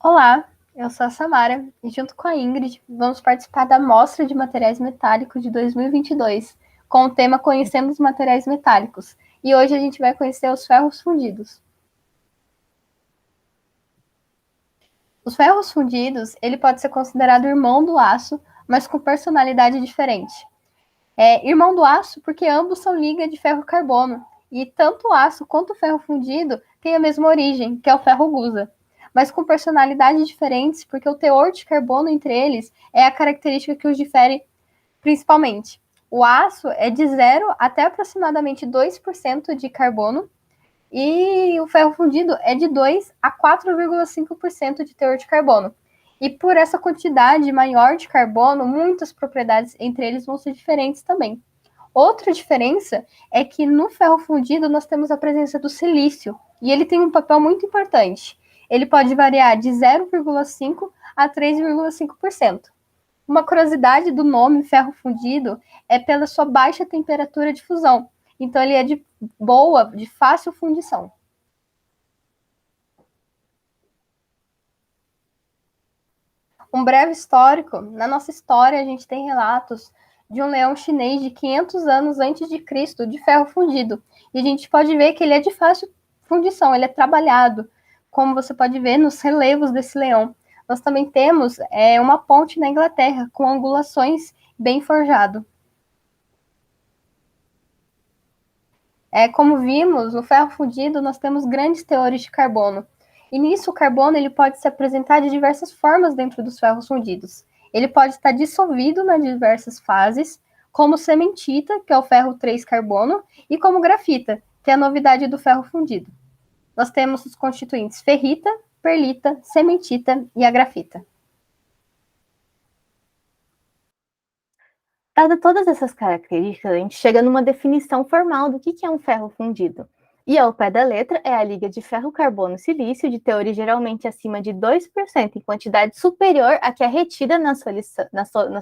Olá, eu sou a Samara e junto com a Ingrid vamos participar da Mostra de Materiais Metálicos de 2022, com o tema Conhecendo os Materiais Metálicos. E hoje a gente vai conhecer os ferros fundidos. Os ferros fundidos, ele pode ser considerado irmão do aço, mas com personalidade diferente. É irmão do aço porque ambos são liga de ferro-carbono, e tanto o aço quanto o ferro fundido têm a mesma origem, que é o ferro gusa, mas com personalidades diferentes, porque o teor de carbono entre eles é a característica que os difere principalmente. O aço é de 0 até aproximadamente 2% de carbono, e o ferro fundido é de 2 a 4,5% de teor de carbono. E por essa quantidade maior de carbono, muitas propriedades entre eles vão ser diferentes também. Outra diferença é que no ferro fundido nós temos a presença do silício, e ele tem um papel muito importante. Ele pode variar de 0,5% a 3,5%. Uma curiosidade do nome ferro fundido é pela sua baixa temperatura de fusão. Então ele é de boa, de fácil fundição. Um breve histórico. Na nossa história, a gente tem relatos de um leão chinês de 500 anos antes de Cristo, de ferro fundido. E a gente pode ver que ele é de fácil fundição, ele é trabalhado, como você pode ver nos relevos desse leão. Nós também temos uma ponte na Inglaterra, com angulações bem forjado. Como vimos, no ferro fundido nós temos grandes teores de carbono. E nisso o carbono ele pode se apresentar de diversas formas dentro dos ferros fundidos. Ele pode estar dissolvido nas diversas fases, como cementita, que é o ferro 3 carbono, e como grafita, que é a novidade do ferro fundido. Nós temos os constituintes ferrita, perlita, cementita e a grafita. Dada todas essas características, a gente chega numa definição formal do que é um ferro fundido. E ao pé da letra é a liga de ferro-carbono-silício, de teor geralmente acima de 2%, em quantidade superior à que é retida na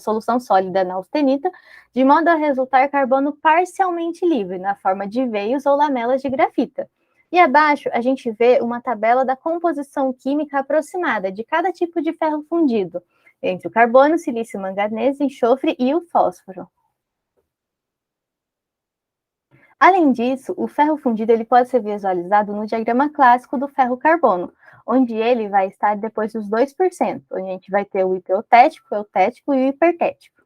solução sólida na austenita, de modo a resultar carbono parcialmente livre, na forma de veios ou lamelas de grafita. E abaixo a gente vê uma tabela da composição química aproximada de cada tipo de ferro fundido, entre o carbono, silício, manganês, enxofre e o fósforo. Além disso, o ferro fundido ele pode ser visualizado no diagrama clássico do ferro-carbono, onde ele vai estar depois dos 2%, onde a gente vai ter o hipotético, o eutético e o hipertético.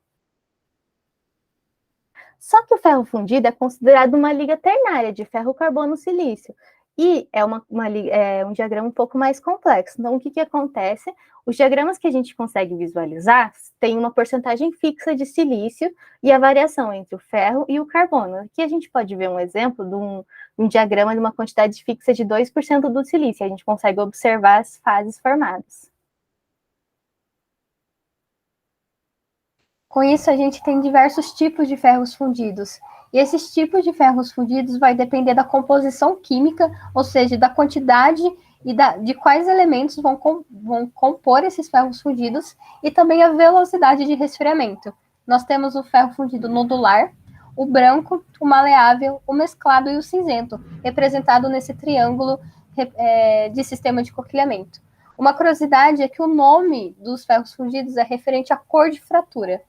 Só que o ferro fundido é considerado uma liga ternária de ferro-carbono-silício, e é um diagrama um pouco mais complexo. Então, o que acontece? Os diagramas que a gente consegue visualizar têm uma porcentagem fixa de silício e a variação entre o ferro e o carbono. Aqui a gente pode ver um exemplo de um diagrama de uma quantidade fixa de 2% do silício. A gente consegue observar as fases formadas. Com isso, a gente tem diversos tipos de ferros fundidos. E esses tipos de ferros fundidos vai depender da composição química, ou seja, da quantidade e de quais elementos vão compor esses ferros fundidos, e também a velocidade de resfriamento. Nós temos o ferro fundido nodular, o branco, o maleável, o mesclado e o cinzento, representado nesse triângulo de sistema de coquilhamento. Uma curiosidade é que o nome dos ferros fundidos é referente à cor de fratura.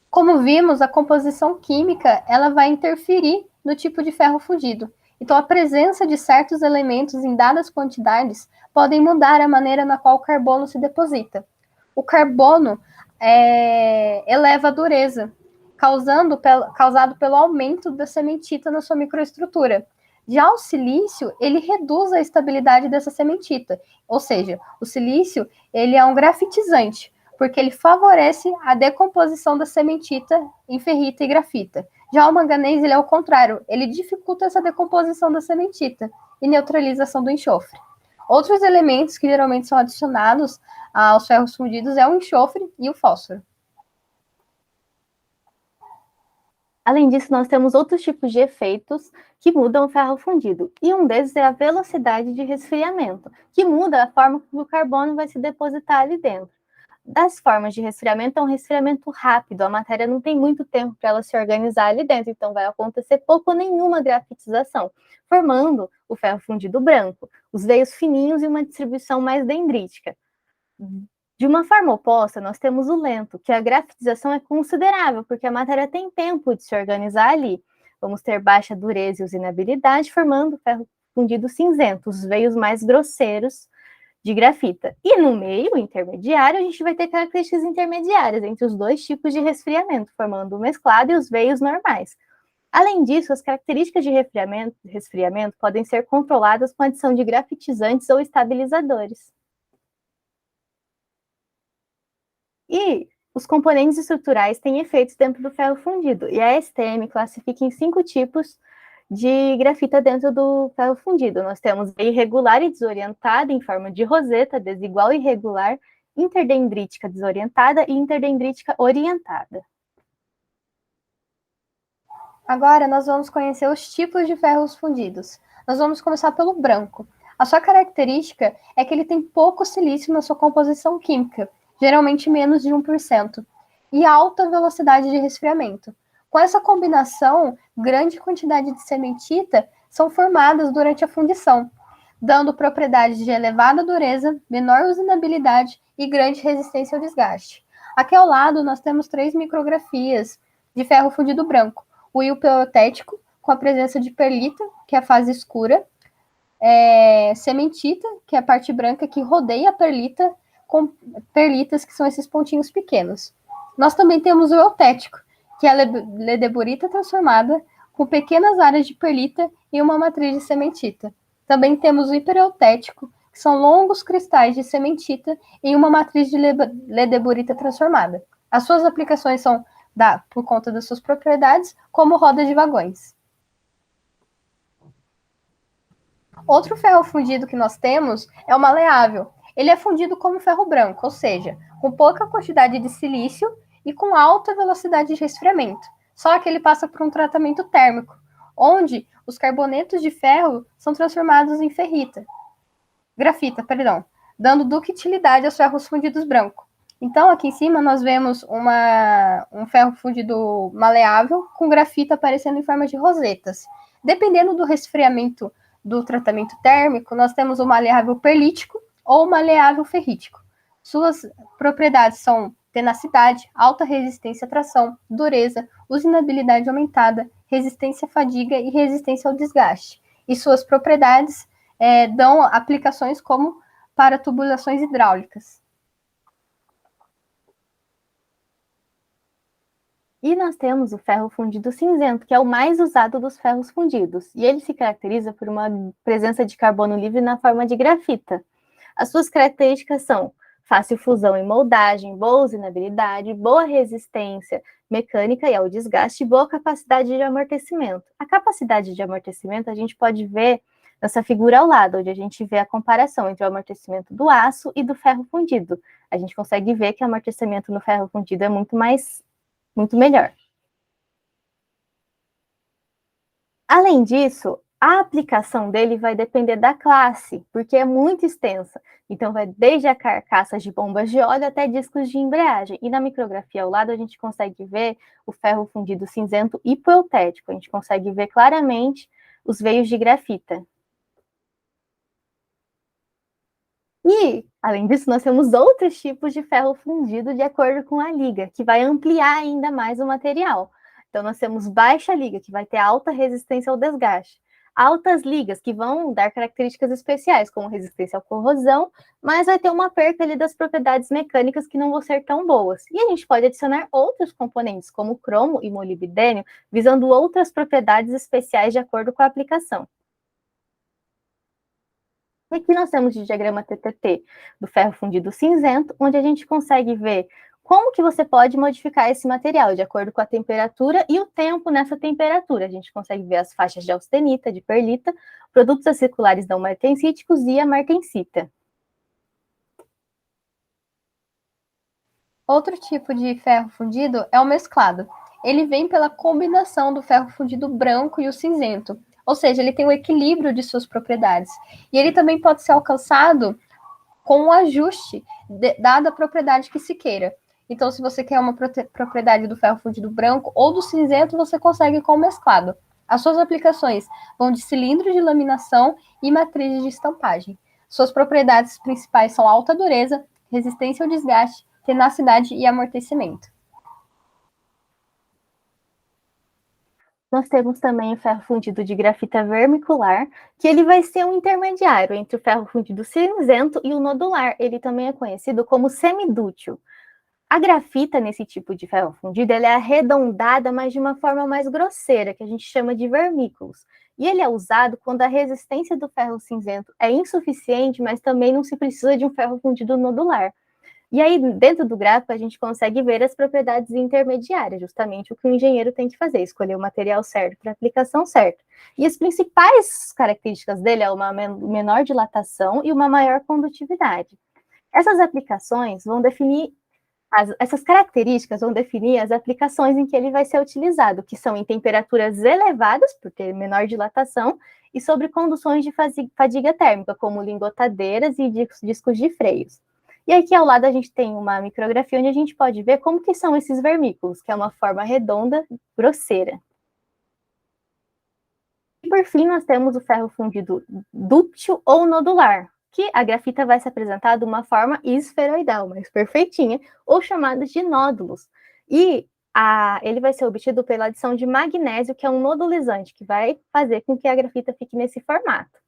Como vimos, a composição química ela vai interferir no tipo de ferro fundido. Então, a presença de certos elementos em dadas quantidades podem mudar a maneira na qual o carbono se deposita. O carbono eleva a dureza, causado pelo aumento da cementita na sua microestrutura. Já o silício, ele reduz a estabilidade dessa cementita, ou seja, o silício ele é um grafitizante, porque ele favorece a decomposição da cementita em ferrita e grafita. Já o manganês, ele é o contrário, ele dificulta essa decomposição da cementita e neutralização do enxofre. Outros elementos que geralmente são adicionados aos ferros fundidos é o enxofre e o fósforo. Além disso, nós temos outros tipos de efeitos que mudam o ferro fundido, e um deles é a velocidade de resfriamento, que muda a forma que o carbono vai se depositar ali dentro. das formas de resfriamento é um resfriamento rápido, a matéria não tem muito tempo para ela se organizar ali dentro, então vai acontecer pouco ou nenhuma grafitização, formando o ferro fundido branco, os veios fininhos e uma distribuição mais dendrítica. De uma forma oposta, nós temos o lento, que a grafitização é considerável, porque a matéria tem tempo de se organizar ali. Vamos ter baixa dureza e usinabilidade, formando o ferro fundido cinzento, os veios mais grosseiros de grafita. E no meio intermediário, a gente vai ter características intermediárias entre os dois tipos de resfriamento, formando o mesclado e os veios normais. Além disso, as características de resfriamento podem ser controladas com a adição de grafitizantes ou estabilizadores. E os componentes estruturais têm efeitos dentro do ferro fundido, e a STM classifica em 5 tipos de grafita dentro do ferro fundido. Nós temos irregular e desorientada, em forma de roseta, desigual e irregular, interdendrítica desorientada e interdendrítica orientada. Agora nós vamos conhecer os tipos de ferros fundidos. Nós vamos começar pelo branco. A sua característica é que ele tem pouco silício na sua composição química, geralmente menos de 1%, e alta velocidade de resfriamento. Com essa combinação, grande quantidade de cementita são formadas durante a fundição, dando propriedades de elevada dureza, menor usinabilidade e grande resistência ao desgaste. Aqui ao lado nós temos 3 micrografias de ferro fundido branco. O iopeutético, com a presença de perlita, que é a fase escura, cementita, que é a parte branca que rodeia a perlita, com perlitas, que são esses pontinhos pequenos. Nós também temos o eutético, que é a ledeburita transformada, com pequenas áreas de perlita e uma matriz de cementita. Também temos o hipereutético, que são longos cristais de cementita em uma matriz de ledeburita transformada. As suas aplicações são por conta das suas propriedades, como roda de vagões. Outro ferro fundido que nós temos é o maleável. Ele é fundido como ferro branco, ou seja, com pouca quantidade de silício e com alta velocidade de resfriamento. Só que ele passa por um tratamento térmico, onde os carbonetos de ferro são transformados em grafita, dando ductilidade aos ferros fundidos brancos. Então, aqui em cima, nós vemos um ferro fundido maleável com grafita aparecendo em forma de rosetas. Dependendo do resfriamento do tratamento térmico, nós temos o maleável perlítico ou maleável ferrítico. Suas propriedades são tenacidade, alta resistência à tração, dureza, usinabilidade aumentada, resistência à fadiga e resistência ao desgaste. E suas propriedades dão aplicações como para tubulações hidráulicas. E nós temos o ferro fundido cinzento, que é o mais usado dos ferros fundidos, e ele se caracteriza por uma presença de carbono livre na forma de grafita. As suas características são fácil fusão e moldagem, boa usinabilidade, boa resistência mecânica e ao desgaste, e boa capacidade de amortecimento. A capacidade de amortecimento a gente pode ver nessa figura ao lado, onde a gente vê a comparação entre o amortecimento do aço e do ferro fundido. A gente consegue ver que o amortecimento no ferro fundido é muito melhor. Além disso, a aplicação dele vai depender da classe, porque é muito extensa. Então, vai desde a carcaça de bombas de óleo até discos de embreagem. E na micrografia ao lado, a gente consegue ver o ferro fundido cinzento hipoeutético. A gente consegue ver claramente os veios de grafita. E, além disso, nós temos outros tipos de ferro fundido de acordo com a liga, que vai ampliar ainda mais o material. Então, nós temos baixa liga, que vai ter alta resistência ao desgaste. Altas ligas, que vão dar características especiais, como resistência à corrosão, mas vai ter uma perca ali das propriedades mecânicas que não vão ser tão boas. E a gente pode adicionar outros componentes, como cromo e molibdênio, visando outras propriedades especiais de acordo com a aplicação. E aqui nós temos o diagrama TTT do ferro fundido cinzento, onde a gente consegue ver como que você pode modificar esse material de acordo com a temperatura e o tempo nessa temperatura. A gente consegue ver as faixas de austenita, de perlita, produtos acirculares não martensíticos e a martensita. Outro tipo de ferro fundido é o mesclado. Ele vem pela combinação do ferro fundido branco e o cinzento. Ou seja, ele tem um equilíbrio de suas propriedades. E ele também pode ser alcançado com um ajuste dada a propriedade que se queira. Então, se você quer uma propriedade do ferro fundido branco ou do cinzento, você consegue com o mesclado. As suas aplicações vão de cilindros de laminação e matrizes de estampagem. Suas propriedades principais são alta dureza, resistência ao desgaste, tenacidade e amortecimento. Nós temos também o ferro fundido de grafita vermicular, que ele vai ser um intermediário entre o ferro fundido cinzento e o nodular. Ele também é conhecido como semidútil. A grafita, nesse tipo de ferro fundido, ela é arredondada, mas de uma forma mais grosseira, que a gente chama de vermículos. E ele é usado quando a resistência do ferro cinzento é insuficiente, mas também não se precisa de um ferro fundido nodular. E aí, dentro do gráfico, a gente consegue ver as propriedades intermediárias, justamente o que o engenheiro tem que fazer, escolher o material certo para a aplicação certa. E as principais características dele é uma menor dilatação e uma maior condutividade. Essas aplicações vão definir, essas características vão definir as aplicações em que ele vai ser utilizado, que são em temperaturas elevadas, por ter menor dilatação, e sobre conduções de fadiga térmica, como lingotadeiras e discos de freios. E aqui ao lado a gente tem uma micrografia onde a gente pode ver como que são esses vermículos, que é uma forma redonda, grosseira. E por fim, nós temos o ferro fundido dúctil ou nodular, que a grafita vai se apresentar de uma forma esferoidal, mas perfeitinha, ou chamados de nódulos. E ele vai ser obtido pela adição de magnésio, que é um nodulizante, que vai fazer com que a grafita fique nesse formato.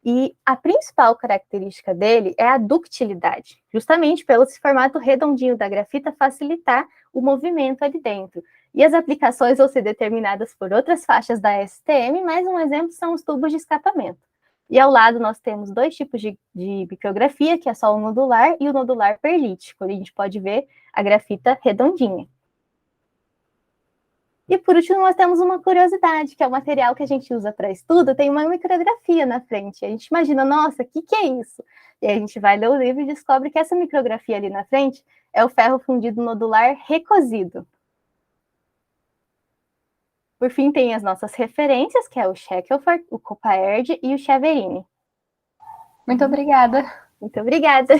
E a principal característica dele é a ductilidade, justamente pelo esse formato redondinho da grafita facilitar o movimento ali dentro. E as aplicações vão ser determinadas por outras faixas da STM, mas um exemplo são os tubos de escapamento. E ao lado nós temos dois tipos de micrografia, que é só o nodular e o nodular perlítico. A gente pode ver a grafita redondinha. E por último, nós temos uma curiosidade, que é o material que a gente usa para estudo, tem uma micrografia na frente. A gente imagina, nossa, o que é isso? E a gente vai ler o livro e descobre que essa micrografia ali na frente é o ferro fundido nodular recosido. Por fim, tem as nossas referências, que é o Shackelford, o Copaerd e o Chiaverini. Muito obrigada. Muito obrigada.